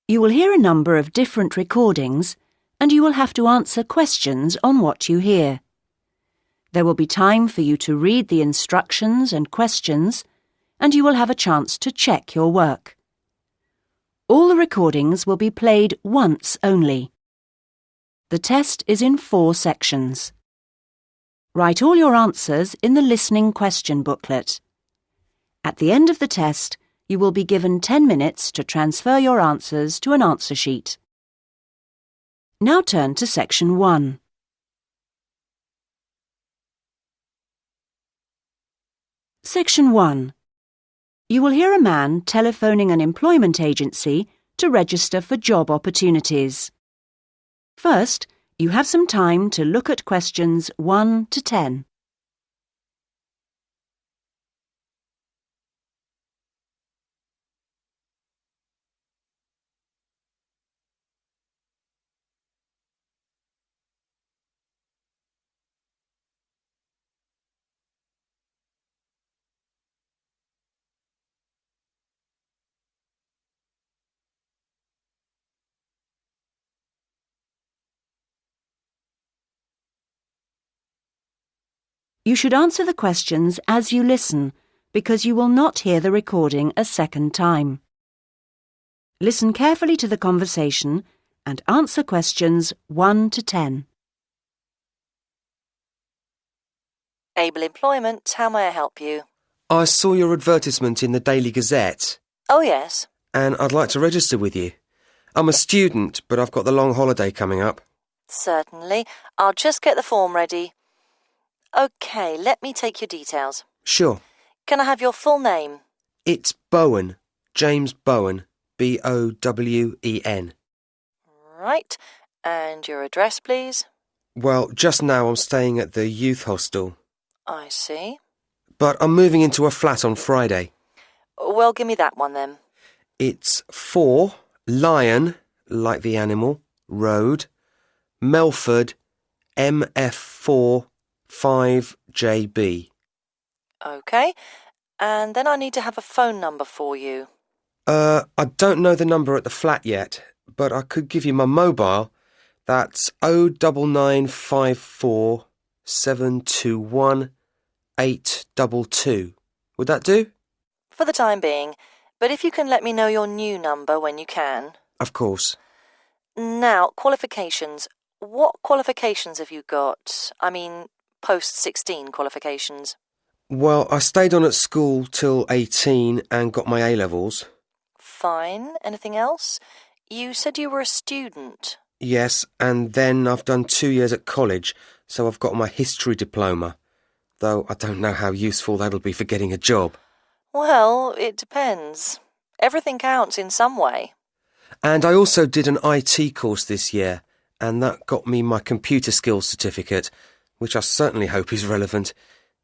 You will hear a number of different recordings, and you will have to answer questions on what you hear. There will be time for you to read the instructions and questions, and you will have a chance to check your work. All the recordings will be played once only. The test is in 4 sections. Write all your answers in the listening question booklet. At the end of the test, you will be given 10 minutes to transfer your answers to an answer sheet. Now turn to Section 1. Section 1. You will hear a man telephoning an employment agency to register for job opportunities. First, you have some time to look at questions 1 to 10. You should answer the questions as you listen, because you will not hear the recording a second time. Listen carefully to the conversation and answer questions 1 to 10. Able Employment, how may I help you? I saw your advertisement in the Daily Gazette, Oh, yes. and I'd like to register with you. I'm a student, but I've got the long holiday coming up. Certainly. I'll just get the form ready. OK, let me take your details. Sure. Can I have your full name? It's Bowen, James Bowen, B-O-W-E-N. Right. And your address, please? Well, just now I'm staying at the youth hostel, I see. but I'm moving into a flat on Friday. Well, give me that one then. It's 4 Lion, like the animal, Road, Melford, MF4 5JB. OK. And then I need to have a phone number for you. I don't know the number at the flat yet, but I could give you my mobile. That's 09954 721 822. Would that do? For the time being. But if you can let me know your new number when you can. Of course. Now, qualifications. What qualifications have you got? I mean, post-16 qualifications. Well, I stayed on at school till 18 and got my A-levels. Fine. Anything else? You said you were a student. Yes, and then I've done 2 years at college, so I've got my history diploma, though I don't know how useful that'll be for getting a job. Well, it depends. Everything counts in some way. And I also did an IT course this year, and that got me my computer skills certificate, which I certainly hope is relevant.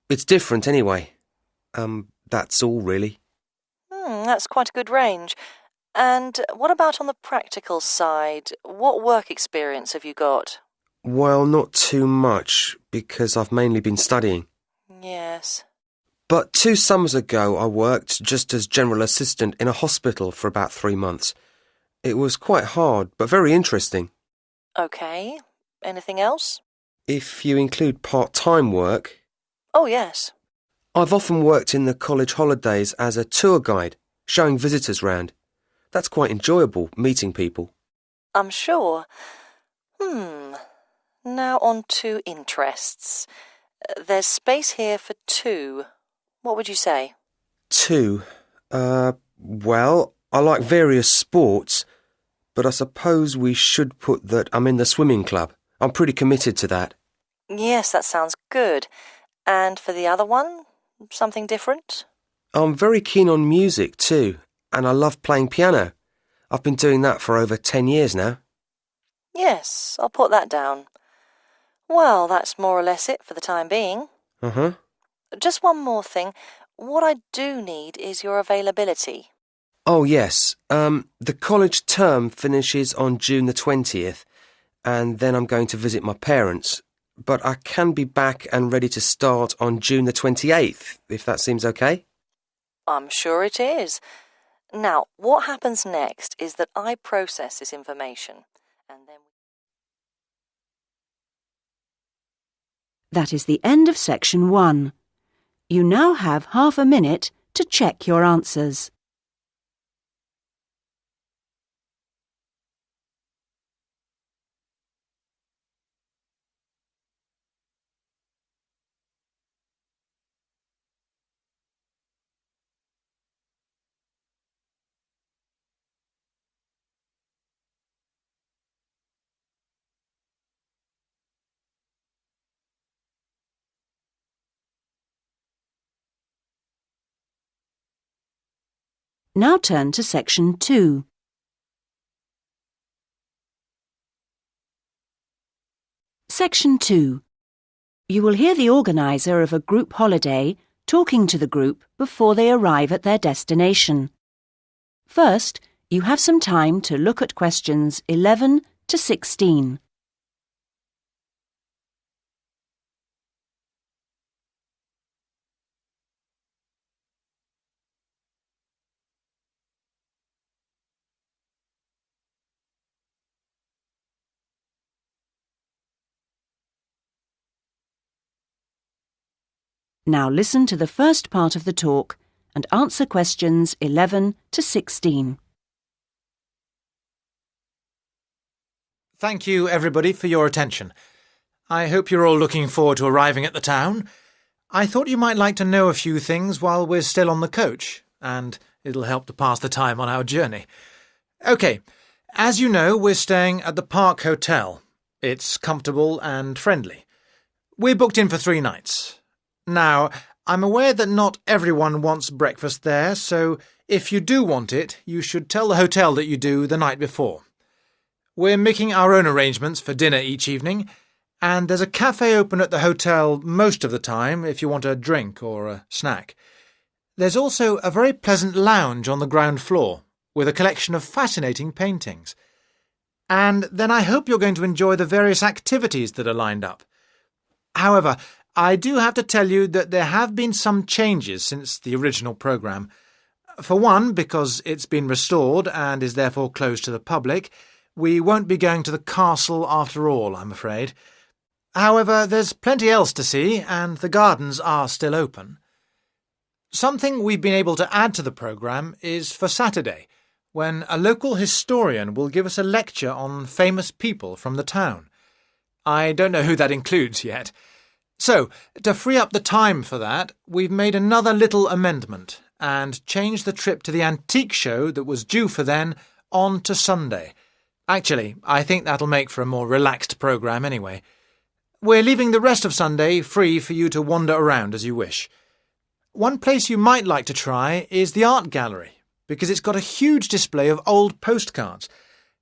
It's different anyway. That's all really. That's quite a good range. And what about on the practical side? What work experience have you got? Well, not too much, because I've mainly been studying. Yes. But 2 summers ago I worked just as general assistant in a hospital for about 3 months. It was quite hard, but very interesting. OK. Anything else? If you include part-time work, Oh, yes. I've often worked in the college holidays as a tour guide, showing visitors round. That's quite enjoyable, meeting people. I'm sure. Now on to interests. There's space here for 2. What would you say? 2. Well, I like various sports, but I suppose we should put that I'm in the swimming club. I'm pretty committed to that. Yes, that sounds good. And for the other one, something different? I'm very keen on music too, and I love playing piano. I've been doing that for over 10 years now. Yes, I'll put that down. Well, that's more or less it for the time being. Uh-huh. Just one more thing. What I do need is your availability. Oh, yes. The college term finishes on June the 20th, and then I'm going to visit my parents. But I can be back and ready to start on June the 28th, if that seems okay. I'm sure it is. Now, what happens next is that I process this information and then... That is the end of section 1. You now have half a minute to check your answers. Now turn to section 2. Section 2. You will hear the organiser of a group holiday talking to the group before they arrive at their destination. First, you have some time to look at questions 11 to 16. Now listen to the first part of the talk and answer questions 11 to 16. Thank you, everybody, for your attention. I hope you're all looking forward to arriving at the town. I thought you might like to know a few things while we're still on the coach, and it'll help to pass the time on our journey. OK, as you know, we're staying at the Park Hotel. It's comfortable and friendly. We're booked in for 3 nights. Now, I'm aware that not everyone wants breakfast there, so if you do want it, you should tell the hotel that you do the night before. We're making our own arrangements for dinner each evening, and there's a cafe open at the hotel most of the time if you want a drink or a snack. There's also a very pleasant lounge on the ground floor with a collection of fascinating paintings. And then I hope you're going to enjoy the various activities that are lined up. However, I do have to tell you that there have been some changes since the original programme. For one, because it's been restored and is therefore closed to the public, we won't be going to the castle after all, I'm afraid. However, there's plenty else to see, and the gardens are still open. Something we've been able to add to the programme is for Saturday, when a local historian will give us a lecture on famous people from the town. I don't know who that includes yet. So, to free up the time for that, we've made another little amendment and changed the trip to the antique show that was due for then on to Sunday. Actually, I think that'll make for a more relaxed programme anyway. We're leaving the rest of Sunday free for you to wander around as you wish. One place you might like to try is the art gallery, because it's got a huge display of old postcards.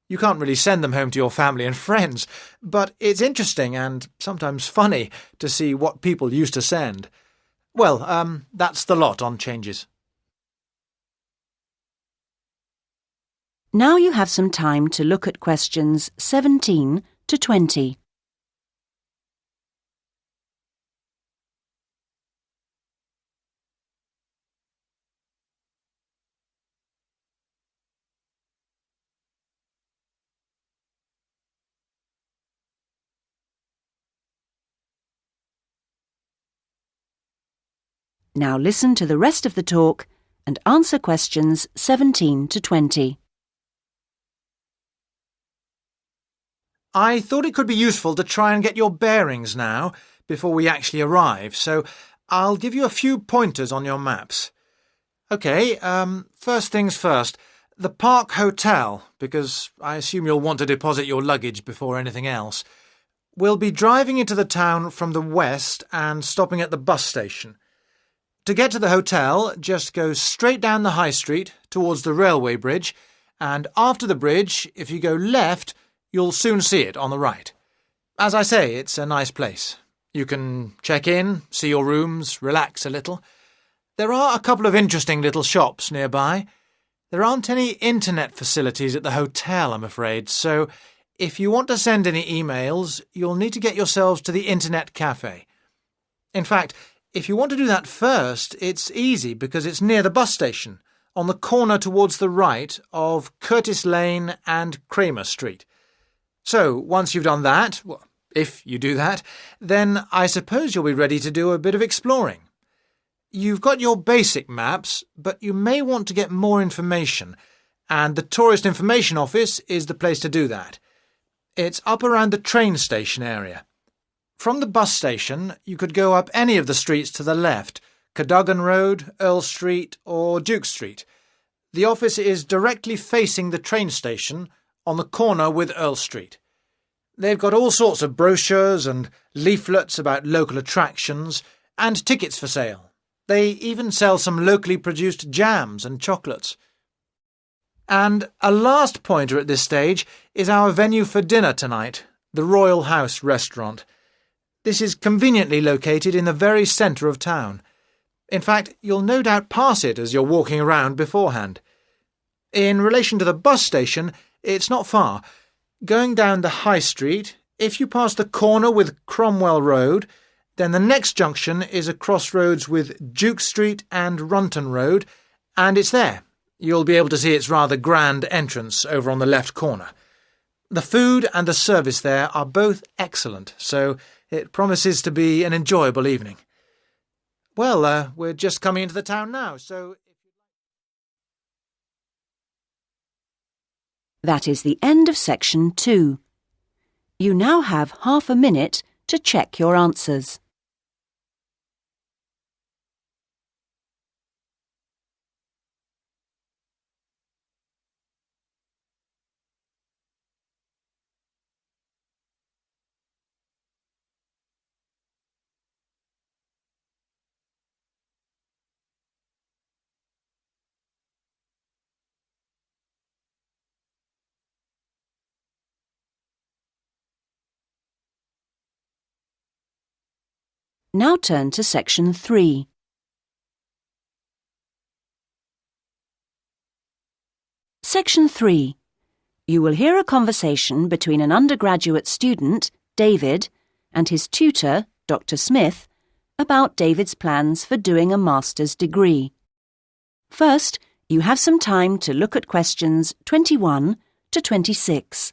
You can't really send them home to your family and friends, but it's interesting and sometimes funny to see what people used to send. Well, that's the lot on changes. Now you have some time to look at questions 17 to 20. Now listen to the rest of the talk and answer questions 17 to 20. I thought it could be useful to try and get your bearings now, before we actually arrive, so I'll give you a few pointers on your maps. OK, first things first. The Park Hotel, because I assume you'll want to deposit your luggage before anything else. We'll be driving into the town from the west and stopping at the bus station. To get to the hotel, just go straight down the high street towards the railway bridge, and after the bridge, if you go left, you'll soon see it on the right. As I say, it's a nice place. You can check in, see your rooms, relax a little. There are a couple of interesting little shops nearby. There aren't any internet facilities at the hotel, I'm afraid, so if you want to send any emails, you'll need to get yourselves to the internet cafe. In fact, if you want to do that first, it's easy because it's near the bus station, on the corner towards the right of Curtis Lane and Kramer Street. So, once you've done that, well, if you do that, then I suppose you'll be ready to do a bit of exploring. You've got your basic maps, but you may want to get more information, and the Tourist Information Office is the place to do that. It's up around the train station area. From the bus station, you could go up any of the streets to the left, Cadogan Road, Earl Street, or Duke Street. The office is directly facing the train station on the corner with Earl Street. They've got all sorts of brochures and leaflets about local attractions and tickets for sale. They even sell some locally produced jams and chocolates. And a last pointer at this stage is our venue for dinner tonight, the Royal House restaurant. This is conveniently located in the very centre of town. In fact, you'll no doubt pass it as you're walking around beforehand. In relation to the bus station, it's not far. Going down the High Street, if you pass the corner with Cromwell Road, then the next junction is a crossroads with Duke Street and Runton Road, and it's there. You'll be able to see its rather grand entrance over on the left corner. The food and the service there are both excellent, so it promises to be an enjoyable evening. Well, we're just coming into the town now, so... That is the end of section 2. You now have half a minute to check your answers. Now turn to section 3. Section 3. You will hear a conversation between an undergraduate student, David, and his tutor, Dr. Smith, about David's plans for doing a master's degree. First, you have some time to look at questions 21 to 26.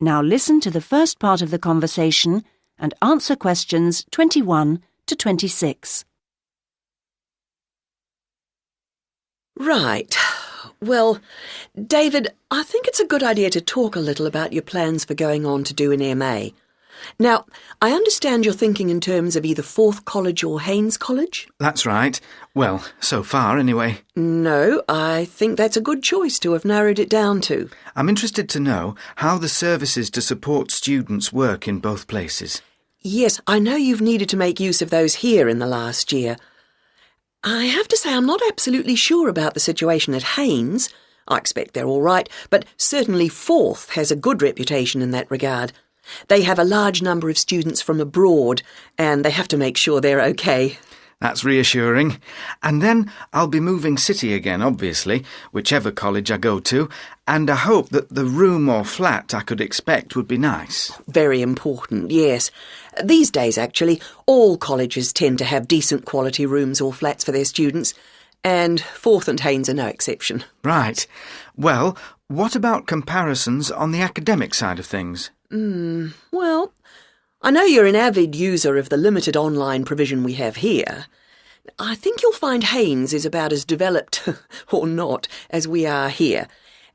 Now listen to the first part of the conversation and answer questions 21 to 26. Right. Well, David, I think it's a good idea to talk a little about your plans for going on to do an MA. Now, I understand you're thinking in terms of either Forth College or Haynes College? That's right. Well, so far anyway. No, I think that's a good choice to have narrowed it down to. I'm interested to know how the services to support students work in both places. Yes, I know you've needed to make use of those here in the last year. I have to say I'm not absolutely sure about the situation at Haynes. I expect they're all right, but certainly Forth has a good reputation in that regard. They have a large number of students from abroad, and they have to make sure they're okay. That's reassuring. And then I'll be moving city again, obviously, whichever college I go to, and I hope that the room or flat I could expect would be nice. Very important, yes. These days, actually, all colleges tend to have decent quality rooms or flats for their students, and Forth and Haynes are no exception. Right. Well, what about comparisons on the academic side of things? Well, I know you're an avid user of the limited online provision we have here. I think you'll find Haynes is about as developed, or not, as we are here,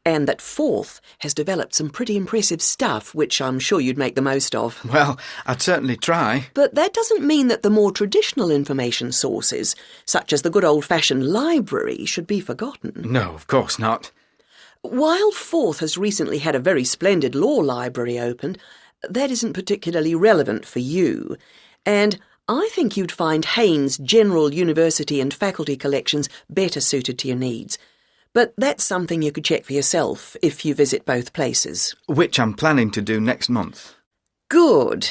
and that Forth has developed some pretty impressive stuff, which I'm sure you'd make the most of. Well, I'd certainly try. But that doesn't mean that the more traditional information sources, such as the good old-fashioned library, should be forgotten. No, of course not. While Forth has recently had a very splendid law library opened, that isn't particularly relevant for you, and I think you'd find Haynes' general university and faculty collections better suited to your needs. But that's something you could check for yourself if you visit both places. Which I'm planning to do next month. Good.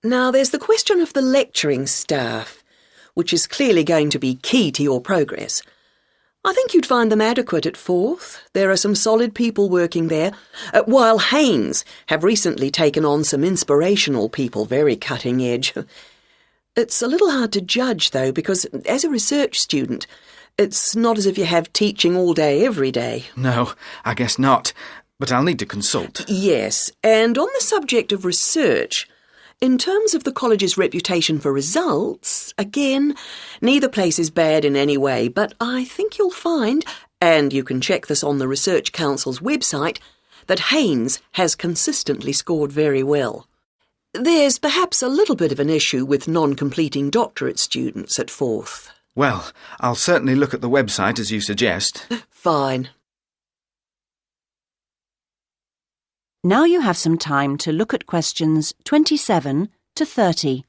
Now there's the question of the lecturing staff, which is clearly going to be key to your progress. I think you'd find them adequate at Forth. There are some solid people working there, while Haynes have recently taken on some inspirational people, very cutting edge. It's a little hard to judge, though, because as a research student, it's not as if you have teaching all day every day. No, I guess not. But I'll need to consult. Yes, and on the subject of research, in terms of the college's reputation for results, again, neither place is bad in any way, but I think you'll find, and you can check this on the Research Council's website, that Haynes has consistently scored very well. There's perhaps a little bit of an issue with non-completing doctorate students at Forth. Well, I'll certainly look at the website as you suggest. Fine. Now you have some time to look at questions 27 to 30.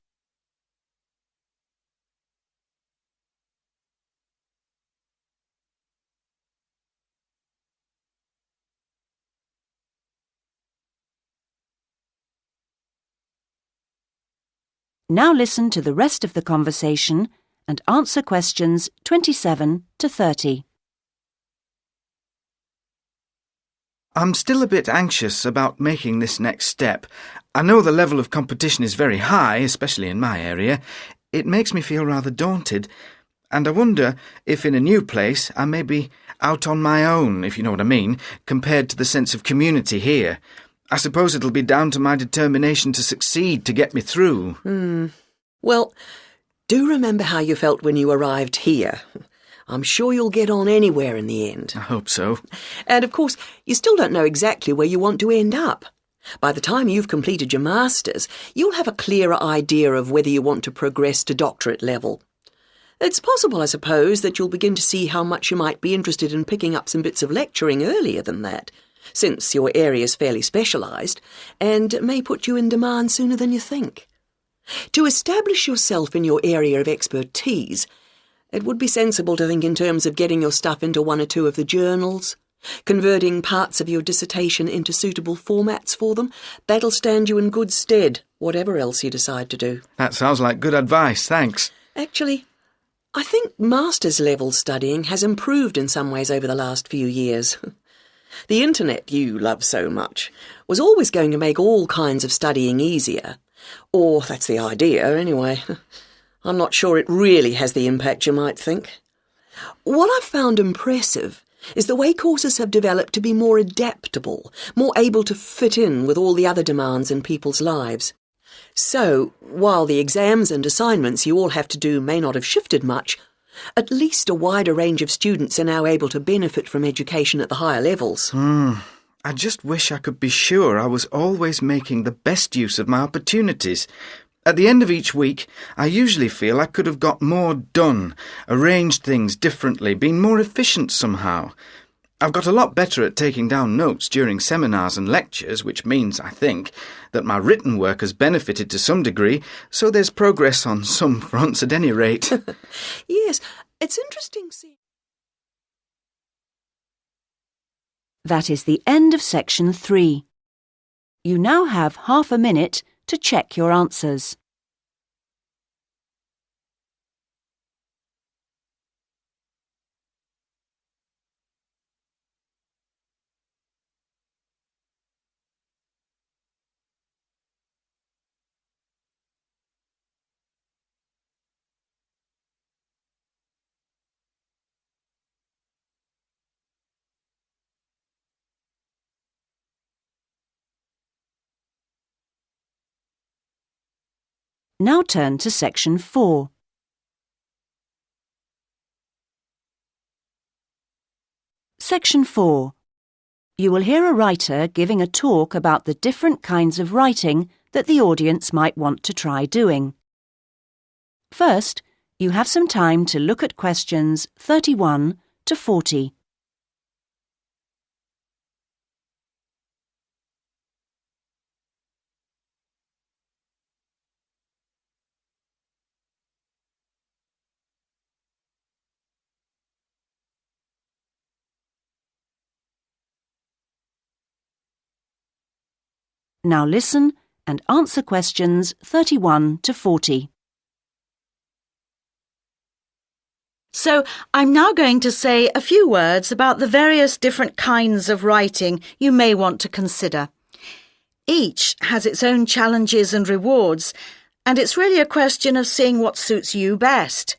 Now listen to the rest of the conversation and answer questions 27 to 30. I'm still a bit anxious about making this next step. I know the level of competition is very high, especially in my area. It makes me feel rather daunted, and I wonder if in a new place I may be out on my own, if you know what I mean, compared to the sense of community here. I suppose it'll be down to my determination to succeed to get me through. Well, do remember how you felt when you arrived here. I'm sure you'll get on anywhere in the end. I hope so. And of course, you still don't know exactly where you want to end up. By the time you've completed your masters, you'll have a clearer idea of whether you want to progress to doctorate level. It's possible, I suppose, that you'll begin to see how much you might be interested in picking up some bits of lecturing earlier than that, since your area's fairly specialised, and it may put you in demand sooner than you think. To establish yourself in your area of expertise, it would be sensible to think in terms of getting your stuff into one or two of the journals, converting parts of your dissertation into suitable formats for them. That'll stand you in good stead, whatever else you decide to do. That sounds like good advice, thanks. Actually, I think master's level studying has improved in some ways over the last few years. The internet you love so much was always going to make all kinds of studying easier. Or that's the idea, anyway. I'm not sure it really has the impact you might think. What I've found impressive is the way courses have developed to be more adaptable, more able to fit in with all the other demands in people's lives. So, while the exams and assignments you all have to do may not have shifted much, at least a wider range of students are now able to benefit from education at the higher levels. I just wish I could be sure I was always making the best use of my opportunities. At the end of each week, I usually feel I could have got more done, arranged things differently, been more efficient somehow. I've got a lot better at taking down notes during seminars and lectures, which means, I think, that my written work has benefited to some degree, so there's progress on some fronts at any rate. Yes, it's interesting seeing. That is the end of section 3. You now have half a minute to check your answers. Now turn to section 4. Section 4. You will hear a writer giving a talk about the different kinds of writing that the audience might want to try doing. First, you have some time to look at questions 31 to 40. Now listen and answer questions 31 to 40. So I'm now going to say a few words about the various different kinds of writing you may want to consider. Each has its own challenges and rewards, and it's really a question of seeing what suits you best.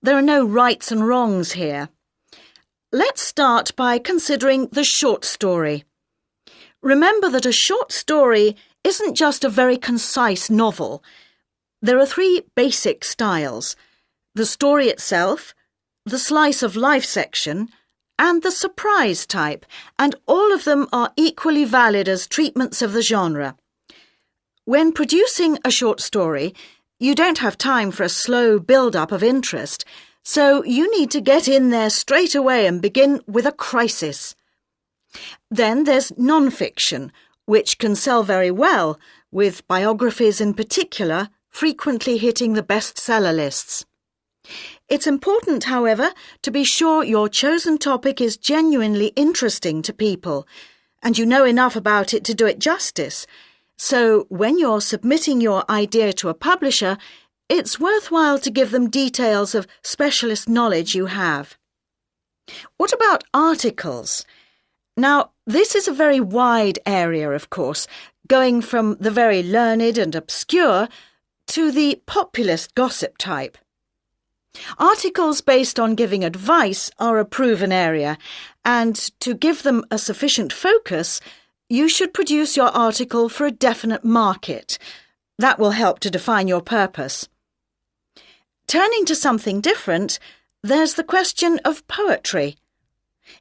There are no rights and wrongs here. Let's start by considering the short story. Remember that a short story isn't just a very concise novel. There are three basic styles: the story itself, the slice of life section, and the surprise type, and all of them are equally valid as treatments of the genre. When producing a short story, you don't have time for a slow build-up of interest, so you need to get in there straight away and begin with a crisis. Then there's non-fiction, which can sell very well, with biographies in particular frequently hitting the bestseller lists. It's important, however, to be sure your chosen topic is genuinely interesting to people, and you know enough about it to do it justice. So when you're submitting your idea to a publisher, it's worthwhile to give them details of specialist knowledge you have. What about articles? Now, this is a very wide area, of course, going from the very learned and obscure to the populist gossip type. Articles based on giving advice are a proven area, and to give them a sufficient focus, you should produce your article for a definite market. That will help to define your purpose. Turning to something different, there's the question of poetry.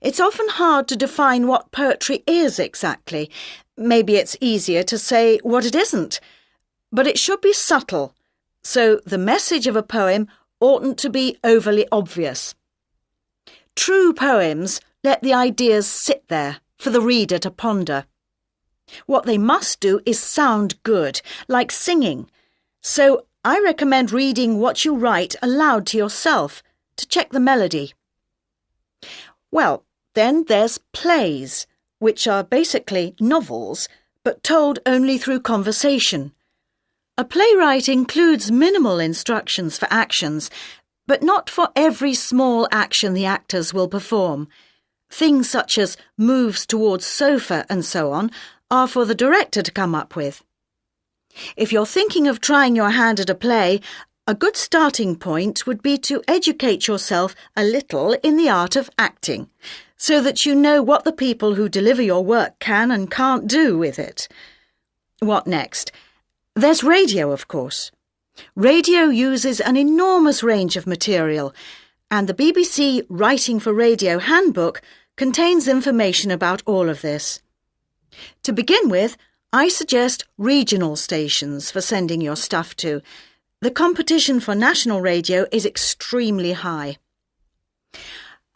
It's often hard to define what poetry is exactly. Maybe it's easier to say what it isn't. But it should be subtle, so the message of a poem oughtn't to be overly obvious. True poems let the ideas sit there for the reader to ponder. What they must do is sound good, like singing. So I recommend reading what you write aloud to yourself to check the melody. Well, then there's plays, which are basically novels, but told only through conversation. A playwright includes minimal instructions for actions, but not for every small action the actors will perform. Things such as moves towards sofa and so on are for the director to come up with. If you're thinking of trying your hand at a play, a good starting point would be to educate yourself a little in the art of acting, so that you know what the people who deliver your work can and can't do with it. What next? There's radio, of course. Radio uses an enormous range of material, and the BBC Writing for Radio Handbook contains information about all of this. To begin with, I suggest regional stations for sending your stuff to. The competition for national radio is extremely high.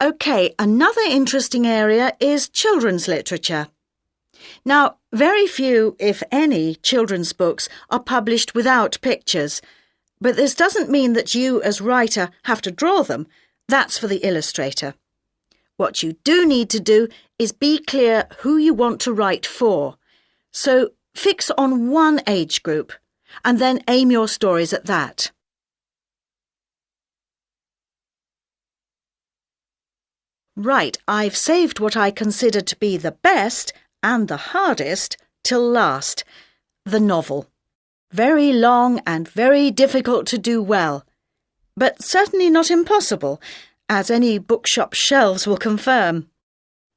OK, another interesting area is children's literature. Now, very few, if any, children's books are published without pictures, but this doesn't mean that you, as writer, have to draw them. That's for the illustrator. What you do need to do is be clear who you want to write for. So fix on one age group, and then aim your stories at that. Right, I've saved what I consider to be the best and the hardest till last, the novel. Very long and very difficult to do well, but certainly not impossible, as any bookshop shelves will confirm.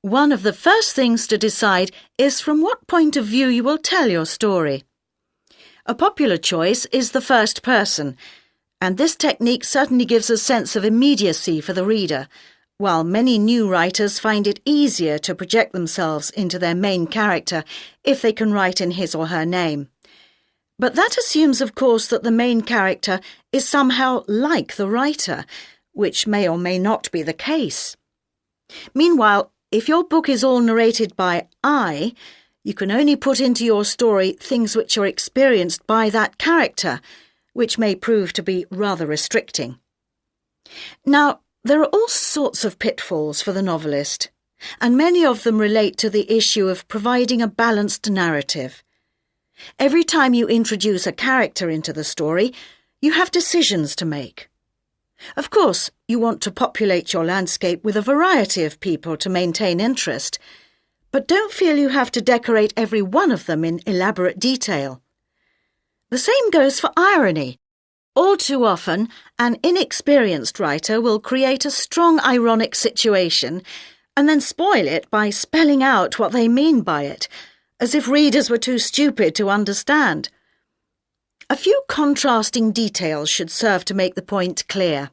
One of the first things to decide is from what point of view you will tell your story. A popular choice is the first person, and this technique certainly gives a sense of immediacy for the reader, while many new writers find it easier to project themselves into their main character if they can write in his or her name. But that assumes, of course, that the main character is somehow like the writer, which may or may not be the case. Meanwhile, if your book is all narrated by I, you can only put into your story things which are experienced by that character, which may prove to be rather restricting. Now, there are all sorts of pitfalls for the novelist, and many of them relate to the issue of providing a balanced narrative. Every time you introduce a character into the story, you have decisions to make. Of course, you want to populate your landscape with a variety of people to maintain interest, but don't feel you have to decorate every one of them in elaborate detail. The same goes for irony. All too often, an inexperienced writer will create a strong ironic situation and then spoil it by spelling out what they mean by it, as if readers were too stupid to understand. A few contrasting details should serve to make the point clear.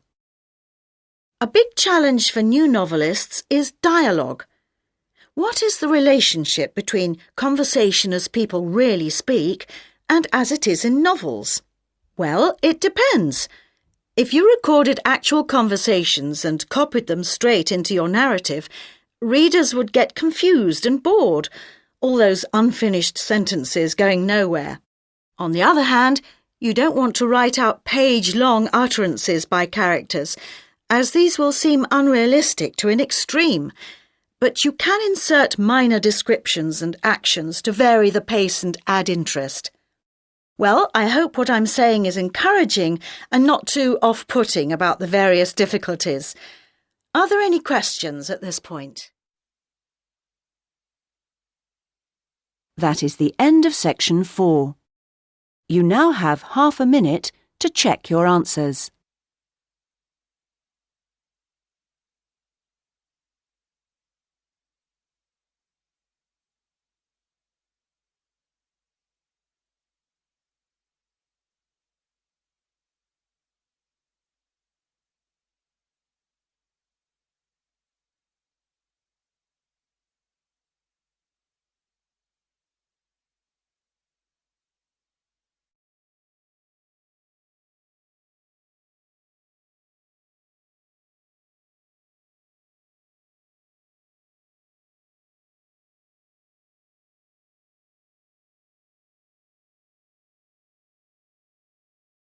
A big challenge for new novelists is dialogue. What is the relationship between conversation as people really speak and as it is in novels? Well, it depends. If you recorded actual conversations and copied them straight into your narrative, readers would get confused and bored, all those unfinished sentences going nowhere. On the other hand, you don't want to write out page-long utterances by characters, as these will seem unrealistic to an extreme, but you can insert minor descriptions and actions to vary the pace and add interest. Well, I hope what I'm saying is encouraging and not too off-putting about the various difficulties. Are there any questions at this point? That is the end of section 4. You now have half a minute to check your answers.